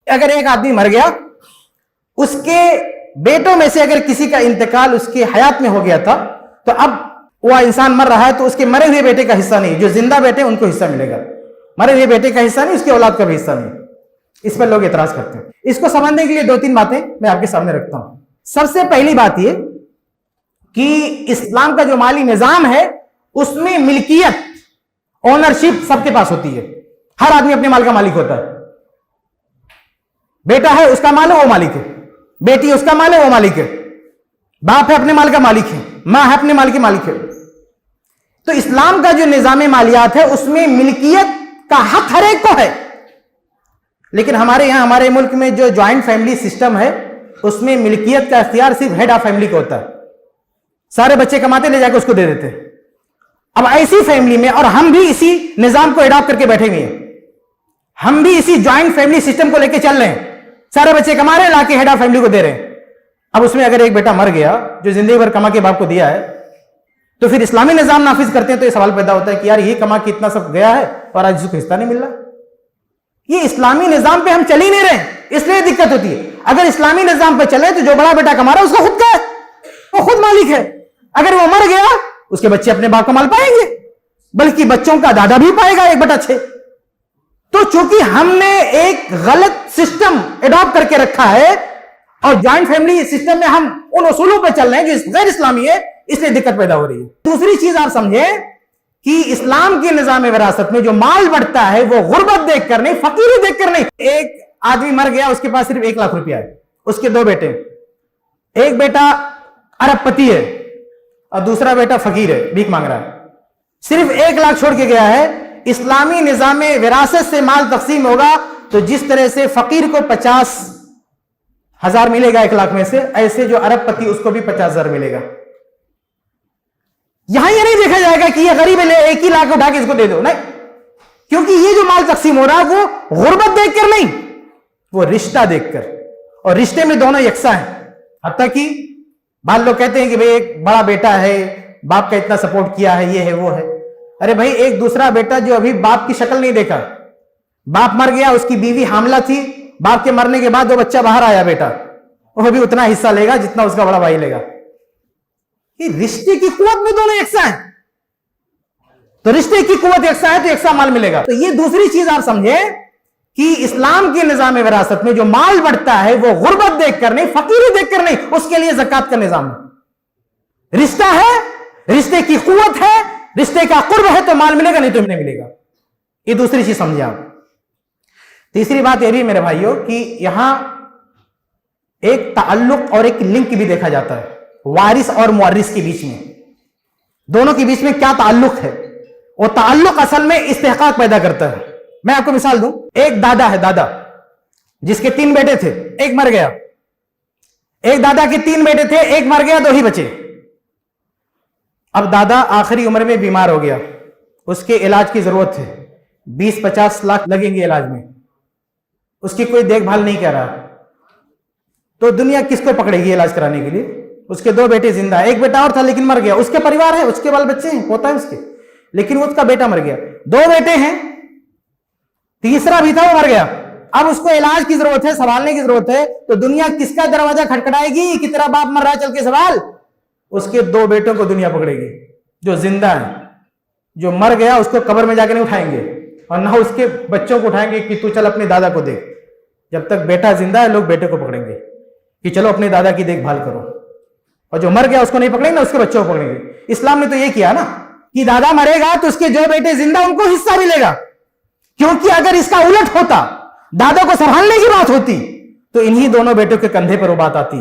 अगर एक आदमी मर गया, उसके बेटों में से अगर किसी का इंतकाल उसके हयात में हो गया था, तो अब वह इंसान मर रहा है तो उसके मरे हुए बेटे का हिस्सा नहीं, जो जिंदा बेटे उनको हिस्सा मिलेगा, मरे हुए बेटे का हिस्सा नहीं, उसकी औलाद का भी हिस्सा नहीं। इस पर लोग एतराज करते हैं। इसको समझने के लिए 2-3 बातें मैं आपके सामने रखता हूं। सबसे पहली बात यह कि इस्लाम का जो माली निजाम है उसमें मिल्कियत, ओनरशिप सबके पास होती है। हर आदमी अपने माल का मालिक होता है। बेटा है उसका माल है वो मालिक है, बेटी उसका माल है वो मालिक है, बाप है अपने माल का मालिक है, मां है अपने माल की मालिक है। तो इस्लाम का जो निजाम मालियात है उसमें मिल्कियत का हक हर एक को है। लेकिन हमारे यहां, हमारे मुल्क में जो ज्वाइंट फैमिली सिस्टम है उसमें मिल्कियत का इख्तियार सिर्फ हेड ऑफ फैमिली को होता है। सारे बच्चे कमाते ले जाकर उसको दे देते हैं। अब ऐसी फैमिली में, और हम भी इसी निजाम को एडॉप्ट करके बैठे हुए हैं, हम भी इसी ज्वाइंट फैमिली सिस्टम को लेकर चल रहे हैं। सारे बच्चे कमा रहे हैं, लाके हेड ऑफ फैमिली को दे रहे हैं। अब उसमें अगर एक बेटा मर गया जो जिंदगी भर कमा के बाप को दिया है, तो फिर इस्लामी निजाम नाफिज करते हैं तो यह सवाल पैदा होता है कि यार ये कमा के इतना सब गया है और आज इसको हिस्सा नहीं मिल रहा। ये इस्लामी निजाम पे हम चल ही नहीं रहे, इसलिए दिक्कत होती है। अगर इस्लामी निजाम पे चले तो जो बड़ा बेटा कमा रहा है उसका खुद का है, वो खुद मालिक है। अगर वो मर गया उसके बच्चे अपने बाप का माल पाएंगे, बल्कि बच्चों का दादा भी पाएगा 1/6। तो चूंकि हमने एक गलत सिस्टम एडॉप्ट करके रखा है और ज्वाइंट फैमिली सिस्टम में हम उन उसूलों पर चल रहे हैं जो गैर इस्लामी है, इसलिए दिक्कत पैदा हो रही है। दूसरी चीज आप समझे कि इस्लाम के निजाम विरासत में जो माल बढ़ता है वो गुर्बत देखकर नहीं, फकीरी देखकर नहीं। एक आदमी मर गया, उसके पास सिर्फ 1 लाख रुपया है, उसके 2 बेटे, एक बेटा अरबपति है और दूसरा बेटा फकीर है, भीख मांग रहा है। सिर्फ 1 लाख छोड़ के गया है। इस्लामी निजाम विरासत से माल तकसीम होगा तो जिस तरह से फकीर को 50,000 मिलेगा 1 लाख में से, ऐसे जो अरबपति उसको भी 50,000 मिलेगा। यहां यह नहीं देखा जाएगा कि ये गरीब है 1 ही लाख उठा के इसको दे दो, नहीं, क्योंकि ये जो माल तकसीम हो रहा है वो गुर्बत देखकर नहीं, वो रिश्ता देखकर, और रिश्ते में दोनों यकसा हैं। हत्ता कि बाद लोग कहते हैं कि भाई एक बड़ा बेटा है, बाप का इतना सपोर्ट किया है, ये है वो है। अरे भाई, एक दूसरा बेटा जो अभी बाप की शक्ल नहीं देखा, बाप मर गया, उसकी बीवी हामला थी, बाप के मरने के बाद वो बच्चा बाहर आया बेटा, वो भी उतना हिस्सा लेगा जितना उसका बड़ा भाई लेगा। ये रिश्ते की कुव्वत में दोनों यकसा है, तो रिश्ते की कुव्वत यकसा है तो यकसा माल मिलेगा। तो ये दूसरी चीज आप समझे कि इस्लाम के निजाम विरासत में जो माल बढ़ता है वो गुर्बत देखकर नहीं, फकीरी देखकर नहीं, उसके लिए ज़कात का निजाम है। रिश्ता है, रिश्ते की कुव्वत है, रिश्ते का कुर्ब है तो माल मिलेगा, नहीं तो नहीं मिलेगा। ये दूसरी चीज समझे आप। तीसरी बात यह भी मेरे भाइयों कि यहां एक ताल्लुक और एक लिंक भी देखा जाता है वारिस और मुअर्रिस के बीच में। दोनों के बीच में क्या ताल्लुक है, वो ताल्लुक असल में इस्तेहकाक पैदा करता है। मैं आपको मिसाल दूं, एक दादा है, दादा जिसके 3 बेटे थे, एक मर गया। एक दादा के 3 बेटे थे, एक मर गया, 2 ही बचे। अब दादा आखिरी उम्र में बीमार हो गया, उसके इलाज की जरूरत है, 20-50 लाख लगेंगे इलाज में, उसकी कोई देखभाल नहीं कर रहा, तो दुनिया किसको पकड़ेगी इलाज कराने के लिए? उसके 2 बेटे जिंदा है, एक बेटा और था लेकिन मर गया, उसके परिवार है, उसके बाल बच्चे हैं, पोता है उसके, लेकिन उसका बेटा मर गया। 2 बेटे हैं, तीसरा भी था वो मर गया। अब उसको इलाज की जरूरत है, संभालने की जरूरत है, तो दुनिया किसका दरवाजा खटखटाएगी कि तेरा बाप मर रहा है, चल के सवाल? उसके 2 बेटों को दुनिया पकड़ेगी जो जिंदा है। जो मर गया उसको कब्र में जाके नहीं उठाएंगे और ना उसके बच्चों को उठाएंगे कि तू चल अपने दादा को देख। जब तक बेटा जिंदा है लोग बेटे को पकड़ेंगे कि चलो अपने दादा की देखभाल करो, और जो मर गया उसको नहीं पकड़ेंगे ना उसके बच्चों को पकड़ेंगे। इस्लाम ने तो ये किया ना कि दादा मरेगा तो उसके जो बेटे जिंदा उनको हिस्सा मिलेगा, क्योंकि अगर इसका उलट होता, दादा को संभालने की बात होती, तो इन्हीं दोनों बेटों के कंधे पर वो बात आती।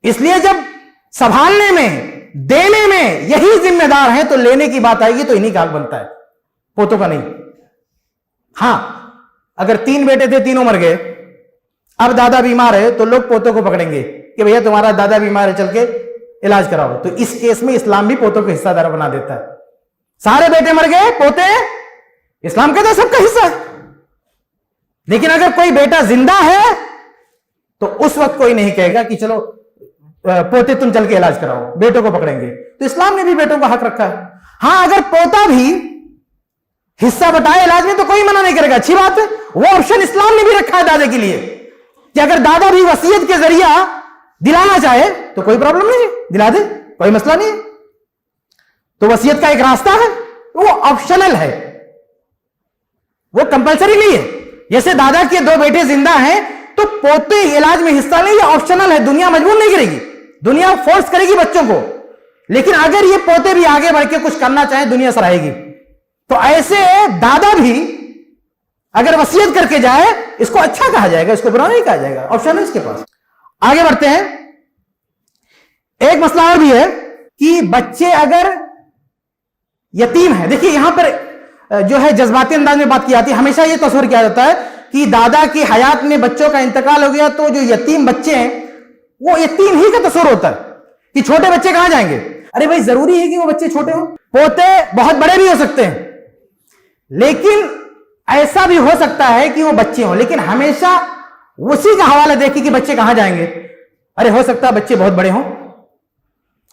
इसलिए जब संभालने में, देने में यही जिम्मेदार है तो लेने की बात आएगी तो इन्हीं का हक बनता है, पोतों का नहीं। हां, अगर 3 बेटे थे, तीनों मर गए, अब दादा बीमार है तो लोग पोतों को पकड़ेंगे कि भैया तुम्हारा दादा बीमार है, चल के इलाज कराओ। तो इस केस में इस्लाम भी पोतों को हिस्सादार बना देता है। सारे बेटे मर गए, पोते, इस्लाम कहता है सबका हिस्सा है। लेकिन अगर कोई बेटा जिंदा है तो उस वक्त कोई नहीं कहेगा कि चलो पोते तुम चल के इलाज कराओ, बेटों को पकड़ेंगे। तो इस्लाम ने भी बेटों का हक रखा है। हां, अगर पोता भी हिस्सा बटाए इलाज में तो कोई मना नहीं करेगा, अच्छी बात है, वो ऑप्शन इस्लाम ने भी रखा है दादे के लिए। कि अगर दादा भी वसीयत के जरिया दिलाना चाहे तो कोई प्रॉब्लम नहीं है, दिला दे, कोई मसला नहीं है। तो वसीयत का एक रास्ता है, वो ऑप्शनल है, वो कंपलसरी नहीं है। जैसे दादा के 2 बेटे जिंदा हैं तो पोते इलाज में हिस्सा नहीं, ये ऑप्शनल है, दुनिया मजबूर नहीं करेगी, दुनिया फोर्स करेगी बच्चों को, लेकिन अगर ये पोते भी आगे बढ़ के कुछ करना चाहे दुनिया सराहेगी। तो ऐसे दादा भी अगर वसीयत करके जाए इसको अच्छा कहा जाएगा, इसको बुरा नहीं कहा जाएगा, ऑप्शन है इसके पास। आगे बढ़ते हैं। एक मसला और भी है कि बच्चे अगर यतीम है, देखिए यहां पर जो है जज्बाती अंदाज में बात की जाती है, हमेशा यह तस्वीर किया जाता है कि दादा की हयात में बच्चों का इंतकाल हो गया तो जो यतीम बच्चे हैं वो यतीम ही का तस्वीर होता है कि छोटे बच्चे कहां जाएंगे। अरे भाई जरूरी है कि वो बच्चे छोटे हो, पोते बहुत बड़े भी हो सकते हैं, लेकिन ऐसा भी हो सकता है कि वो बच्चे हों, लेकिन हमेशा उसी का हवाला देखिए कि बच्चे कहां जाएंगे। अरे हो सकता है बच्चे बहुत बड़े हों,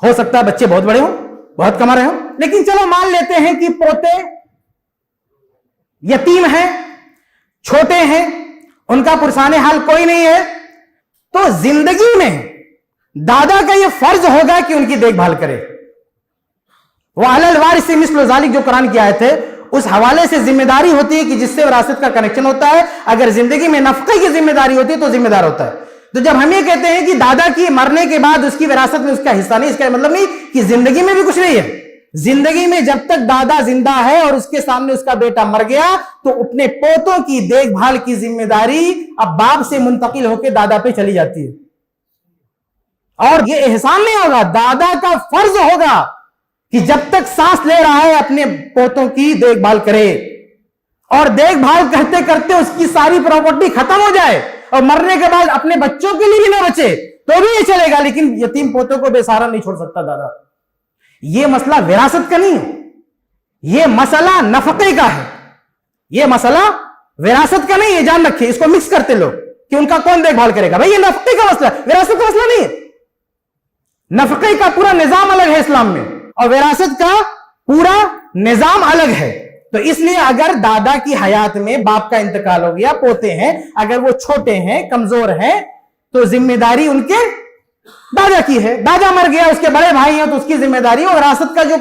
हो सकता है बच्चे बहुत बड़े हों, बहुत कमा रहे हों, लेकिन चलो मान लेते हैं कि पोते यतीम हैं, छोटे हैं, उनका पुरसाने हाल कोई नहीं है, तो जिंदगी में दादा का यह फर्ज होगा कि उनकी देखभाल करे। वो अलल वारिस मिस्ल ज़ालिक जो कुरान की आयत है उस हवाले से जिम्मेदारी होती है कि जिससे विरासत का कनेक्शन होता है। अगर जिंदगी में नफक़े की जिम्मेदारी होती है तो जिम्मेदार होता है। तो जब हम ये कहते हैं कि दादा की मरने के बाद उसकी विरासत में उसका हिस्सा नहीं, इसका मतलब नहीं कि जिंदगी में भी कुछ नहीं है। जिंदगी में जब तक दादा जिंदा है और उसके सामने उसका बेटा मर गया तो अपने पोतों की देखभाल की जिम्मेदारी अब बाप से मुंतकिल होकर दादा पे चली जाती है। और ये एहसान नहीं होगा, दादा का फर्ज होगा कि जब तक सांस ले रहा है अपने पोतों की देखभाल करे, और देखभाल करते करते उसकी सारी प्रॉपर्टी खत्म हो जाए और मरने के बाद अपने बच्चों के लिए भी ना बचे तो भी ये चलेगा, लेकिन यतीम पोतों को बेसहारा नहीं छोड़ सकता दादा। ये मसला विरासत का नहीं है, ये मसला नफके का है, ये मसला विरासत का नहीं है। जान रखिए, इसको मिक्स करते लोग कि उनका कौन देखभाल करेगा। भाई ये नफके का मसला, विरासत का मसला नहीं है। नफके का पूरा निजाम अलग है इस्लाम में और विरासत का पूरा निजाम अलग है। तो इसलिए अगर दादा की हयात में बाप का इंतकाल हो गया, पोते हैं, अगर वो छोटे हैं, कमजोर हैं, तो जिम्मेदारी उनके दादा की है। दादा मर गया, उसके बड़े भाई हैं तो उसकी जिम्मेदारी, और विरासत का जो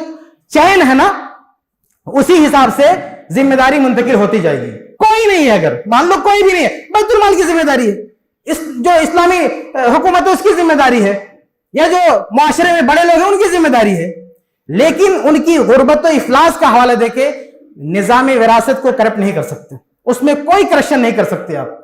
चैन है ना उसी हिसाब से जिम्मेदारी मुंतकिल होती जाएगी। कोई नहीं है, अगर मान लो कोई भी नहीं है, बैतुल माल की जिम्मेदारी है, इस जो इस्लामी हुकूमत है उसकी जिम्मेदारी है, या जो मुआशरे में बड़े लोग हैं उनकी जिम्मेदारी है, लेकिन उनकी गुर्बत व इफलास का हवाला देके निजाम विरासत को करप्ट नहीं कर सकते, उसमें कोई करप्शन नहीं कर सकते आप।